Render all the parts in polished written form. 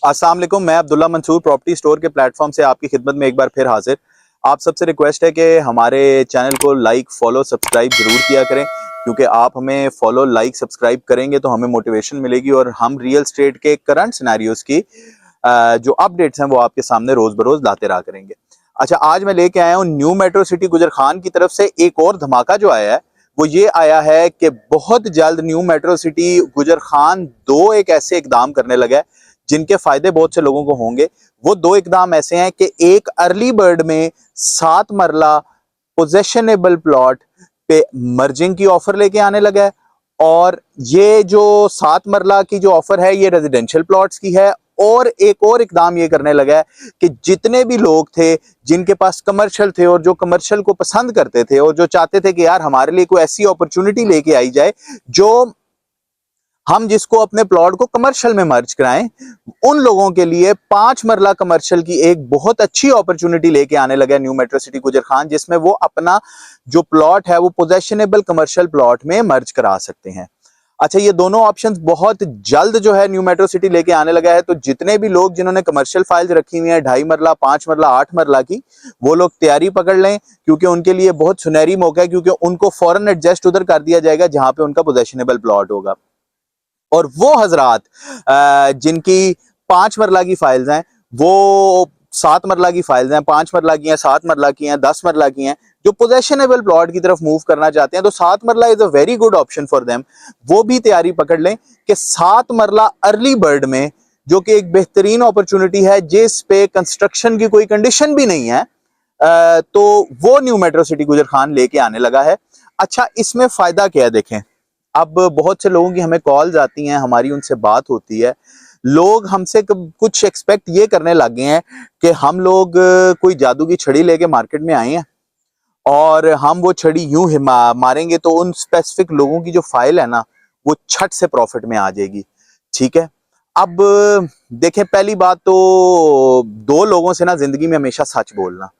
अस्सलाम वालेकुम, मैं अब्दुल्ला मंसूर प्रॉपर्टी स्टोर के प्लेटफॉर्म से आपकी खिदमत में एक बार फिर हाजिर। आप सबसे रिक्वेस्ट है कि हमारे चैनल को लाइक, फॉलो, सब्सक्राइब जरूर किया करें, क्योंकि आप हमें फॉलो, लाइक, सब्सक्राइब करेंगे तो हमें मोटिवेशन मिलेगी और हम रियल एस्टेट के करंट सिनेरियोज की जो अपडेट्स हैं वो आपके सामने रोज बरोज लाते रहा करेंगे। अच्छा, आज मैं लेके आया हूँ न्यू मेट्रो सिटी गुजर खान की तरफ से एक और धमाका जो आया है वो ये आया है कि बहुत जल्द न्यू मेट्रो सिटी गुजर खान दो एक ऐसे इकदाम करने लगा है जिनके फायदे बहुत से लोगों को होंगे। वो दो इकदाम ऐसे हैं कि एक अर्ली बर्ड में 7 मरला पोजेशनेबल प्लॉट पे मर्जिंग की ऑफर लेके आने लगा है, और ये जो 7 मरला की जो ऑफर है ये रेजिडेंशियल प्लॉट्स की है। और एक और इकदाम ये करने लगा है कि जितने भी लोग थे जिनके पास कमर्शियल थे और जो कमर्शियल को पसंद करते थे और जो चाहते थे कि यार हमारे लिए कोई ऐसी अपॉर्चुनिटी लेके आई जाए जो हम जिसको अपने प्लॉट को कमर्शियल में मर्ज कराएं, उन लोगों के लिए 5 मरला कमर्शियल की एक बहुत अच्छी अपॉर्चुनिटी लेके आने लगा न्यू मेट्रो सिटी गुजर खान, जिसमें वो अपना जो प्लॉट है वो पोजेशनेबल कमर्शियल प्लॉट में मर्ज करा सकते हैं। अच्छा, ये दोनों ऑप्शंस बहुत जल्द जो है न्यू मेट्रो सिटी लेके आने लगा है, तो जितने भी लोग जिन्होंने कमर्शियल फाइल्स रखी हुई हैं 2.5 मरला, 5 मरला, 8 मरला की, वो लोग तैयारी पकड़ लें, क्योंकि उनके लिए बहुत सुनहरी मौका है, क्योंकि उनको फौरन एडजस्ट उधर कर दिया जाएगा जहां पे उनका पोजेशनेबल प्लॉट होगा। और वो हजरात जिनकी 5 मरला की फाइल्स हैं, वो 7 मरला की फाइल्स हैं, 5 मरला की हैं, 7 मरला की हैं, 10 मरला की हैं, जो पोजेशनेबल प्लॉट की तरफ मूव करना चाहते हैं, तो 7 मरला is a very good option for them. वो भी तैयारी पकड़ लें कि 7 मरला अर्ली बर्ड में, जो कि एक बेहतरीन अपॉर्चुनिटी है जिस पे कंस्ट्रक्शन की कोई कंडीशन भी नहीं है, तो वो न्यू मेट्रो सिटी गुजर खान लेके आने लगा है। अच्छा, इसमें फायदा क्या है देखें। अब बहुत से लोगों की हमें कॉल्स आती हैं, हमारी उनसे बात होती है, लोग हमसे कुछ एक्सपेक्ट ये करने लग गए हैं कि हम लोग कोई जादू की छड़ी लेके मार्केट में आए हैं और हम वो छड़ी यूं ही मारेंगे तो उन स्पेसिफिक लोगों की जो फाइल है ना वो छट से प्रॉफिट में आ जाएगी। ठीक है, अब देखें, पहली बात तो दो लोगों से ना जिंदगी में हमेशा सच बोलना,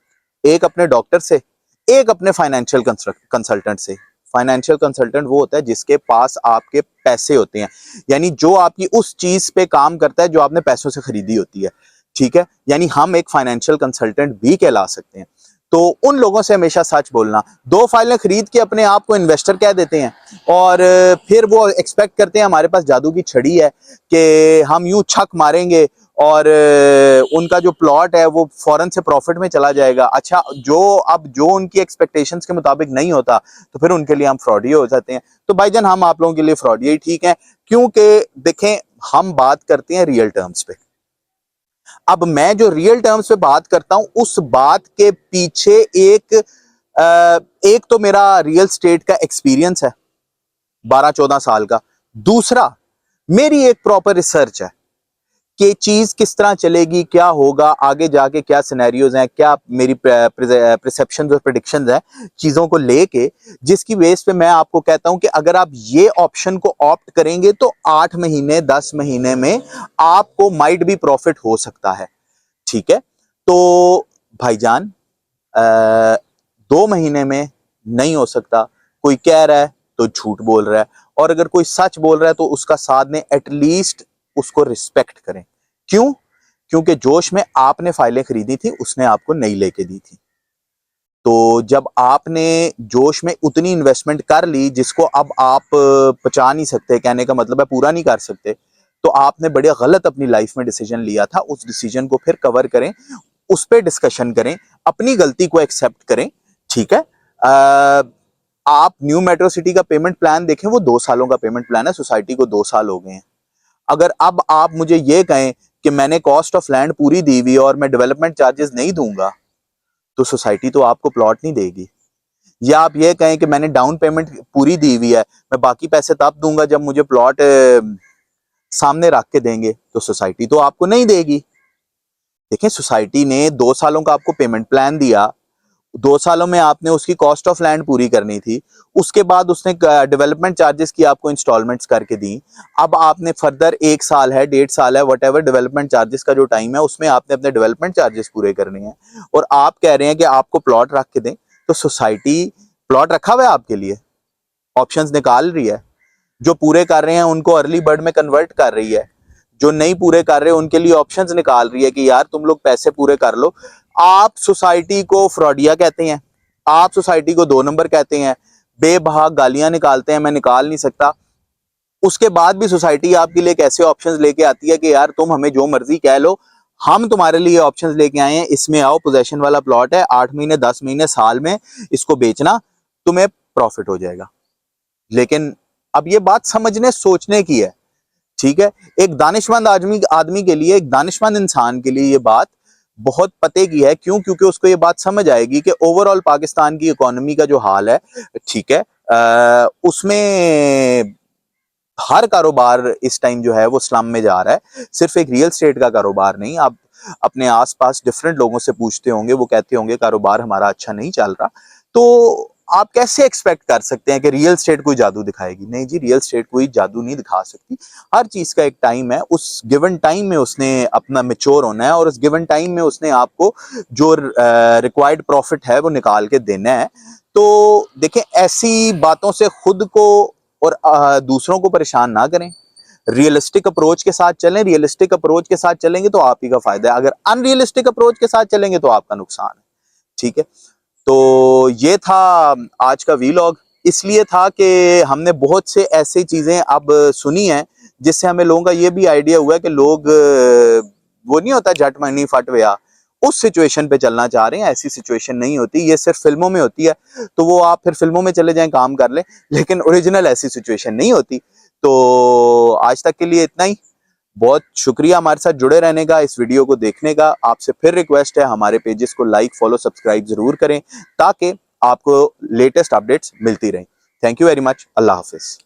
एक अपने डॉक्टर से, एक अपने फाइनेंशियल कंसल्टेंट से। फाइनेंशियल कंसल्टेंट वो होता है जिसके पास आपके पैसे होते हैं, यानी जो आपकी उस चीज पे काम करता है जो आपने पैसों से खरीदी होती है। ठीक है, यानी हम एक फाइनेंशियल कंसल्टेंट भी कहला सकते हैं। तो उन लोगों से हमेशा सच बोलना। दो फाइलें खरीद के अपने आप को इन्वेस्टर कह देते हैं और फिर वो एक्सपेक्ट करते हैं हमारे पास जादू की छड़ी है कि हम यूं छक मारेंगे और उनका जो प्लॉट है वो फौरन से प्रॉफिट में चला जाएगा। अच्छा, जो उनकी एक्सपेक्टेशंस के मुताबिक नहीं होता तो फिर उनके लिए हम फ्रॉडी हो जाते हैं। तो भाईजान, हम आप लोगों के लिए फ्रॉडी ही ठीक है, क्योंकि देखें, हम बात करते हैं रियल टर्म्स पे। अब मैं जो रियल टर्म्स पे बात करता हूं उस बात के पीछे एक तो मेरा रियल स्टेट का एक्सपीरियंस है 12-14 साल का। दूसरा, मेरी एक प्रॉपर रिसर्च है कि चीज किस तरह चलेगी, क्या होगा आगे जाके, क्या सिनेरियोज हैं, क्या मेरी परसेप्शंस और प्रेडिक्शंस हैं चीजों को लेके, जिसकी बेस पे मैं आपको कहता हूं कि अगर आप ये ऑप्शन को ऑप्ट करेंगे तो 8 महीने 10 महीने में आपको माइट भी प्रॉफिट हो सकता है। ठीक है, तो भाईजान, 2 महीने में नहीं हो सकता। कोई कह रहा है तो झूठ बोल रहा है, और अगर कोई सच बोल रहा है तो उसका साथ में एटलीस्ट उसको रिस्पेक्ट करें। क्यों? क्योंकि जोश में आपने फाइलें खरीदी थी, उसने आपको नहीं लेके दी थी। तो जब आपने जोश में उतनी इन्वेस्टमेंट कर ली जिसको अब आप पचा नहीं सकते, कहने का मतलब है पूरा नहीं कर सकते, तो आपने बड़े गलत अपनी लाइफ में डिसीजन लिया था। उस डिसीजन को फिर कवर करें, उस पर डिस्कशन करें, अपनी गलती को एक्सेप्ट करें। ठीक है, आप न्यू मेट्रो सिटी का पेमेंट प्लान देखें, वो 2 सालों का पेमेंट प्लान है, सोसाइटी को 2 साल हो गए हैं। अगर अब आप मुझे ये कहें कि मैंने कॉस्ट ऑफ लैंड पूरी दी हुई और मैं डेवलपमेंट चार्जेस नहीं दूंगा, तो सोसाइटी तो आपको प्लॉट नहीं देगी। या आप ये कहें कि मैंने डाउन पेमेंट पूरी दी हुई है, मैं बाकी पैसे तब दूंगा जब मुझे प्लॉट सामने रख के देंगे, तो सोसाइटी तो आपको नहीं देगी। देखें, सोसाइटी ने 2 सालों का आपको पेमेंट प्लान दिया, 2 सालों में आपने उसकी कॉस्ट ऑफ लैंड पूरी करनी थी, उसके बाद उसने डेवलपमेंट चार्जेस की आपको इंस्टॉलमेंट्स करके दी। अब आपने फर्दर 1 साल है, 1.5 साल है, वट एवर डेवलपमेंट चार्जेस का जो टाइम है उसमें आपने अपने डेवलपमेंट चार्जेस पूरे करने हैं, और आप कह रहे हैं कि आपको प्लॉट रख के दें। तो सोसाइटी प्लॉट रखा हुआ है आपके लिए, ऑप्शंस निकाल रही है, जो पूरे कर रहे हैं उनको अर्ली बर्ड में कन्वर्ट कर रही है, जो नहीं पूरे कर रहे उनके लिए ऑप्शंस निकाल रही है कि यार तुम लोग पैसे पूरे कर लो। आप सोसाइटी को फ्रॉडिया कहते हैं, आप सोसाइटी को 2 नंबर कहते हैं, बेबहा गालियां निकालते हैं, मैं निकाल नहीं सकता। उसके बाद भी सोसाइटी आपके लिए कैसे ऑप्शंस लेके आती है कि यार तुम हमें जो मर्जी कह लो, हम तुम्हारे लिए ऑप्शंस लेके आए हैं, इसमें आओ, पोजेशन वाला प्लॉट है, 8 महीने 10 महीने साल में इसको बेचना, तुम्हें प्रॉफिट हो जाएगा। लेकिन अब ये बात समझने सोचने की है, ठीक है। एक दानिशमंद आदमी के लिए, एक दानिशमंद इंसान के लिए ये बात बहुत पते की है। क्यों? क्योंकि उसको ये बात समझ आएगी कि ओवरऑल पाकिस्तान की इकोनॉमी का जो हाल है, ठीक है, उसमें हर कारोबार इस टाइम जो है वो स्लम में जा रहा है। सिर्फ एक रियल स्टेट का कारोबार नहीं, आप अपने आसपास डिफरेंट लोगों से पूछते होंगे, वो कहते होंगे कारोबार हमारा अच्छा नहीं चल रहा। तो आप कैसे एक्सपेक्ट कर सकते हैं कि रियल स्टेट कोई जादू दिखाएगी? नहीं जी, रियल स्टेट कोई जादू नहीं दिखा सकती। हर चीज का एक टाइम है, उस गिवन टाइम में उसने अपना मेच्योर होना है और उस गिवन टाइम में उसने आपको जो रिक्वायर्ड प्रॉफिट है वो निकाल के देना है। तो देखें, ऐसी बातों से खुद को और दूसरों को परेशान ना करें। रियलिस्टिक अप्रोच के साथ चलें। रियलिस्टिक अप्रोच के साथ चलेंगे तो आप ही का फायदा है, अगर अनरियलिस्टिक अप्रोच के साथ चलेंगे तो आपका नुकसान है, ठीक है। तो ये था आज का वीलॉग। इसलिए था कि हमने बहुत से ऐसी चीजें अब सुनी हैं जिससे हमें लोगों का ये भी आइडिया हुआ है कि लोग वो नहीं होता झट मनी फट गया, उस सिचुएशन पे चलना चाह रहे हैं। ऐसी सिचुएशन नहीं होती, ये सिर्फ फिल्मों में होती है। तो वो आप फिर फिल्मों में चले जाएं, काम कर लें, लेकिन ओरिजिनल ऐसी सिचुएशन नहीं होती। तो आज तक के लिए इतना ही। बहुत शुक्रिया हमारे साथ जुड़े रहने का, इस वीडियो को देखने का। आपसे फिर रिक्वेस्ट है, हमारे पेजेस को लाइक फॉलो सब्सक्राइब जरूर करें ताकि आपको लेटेस्ट अपडेट्स मिलती रहें। Thank you very much. Allah Hafiz.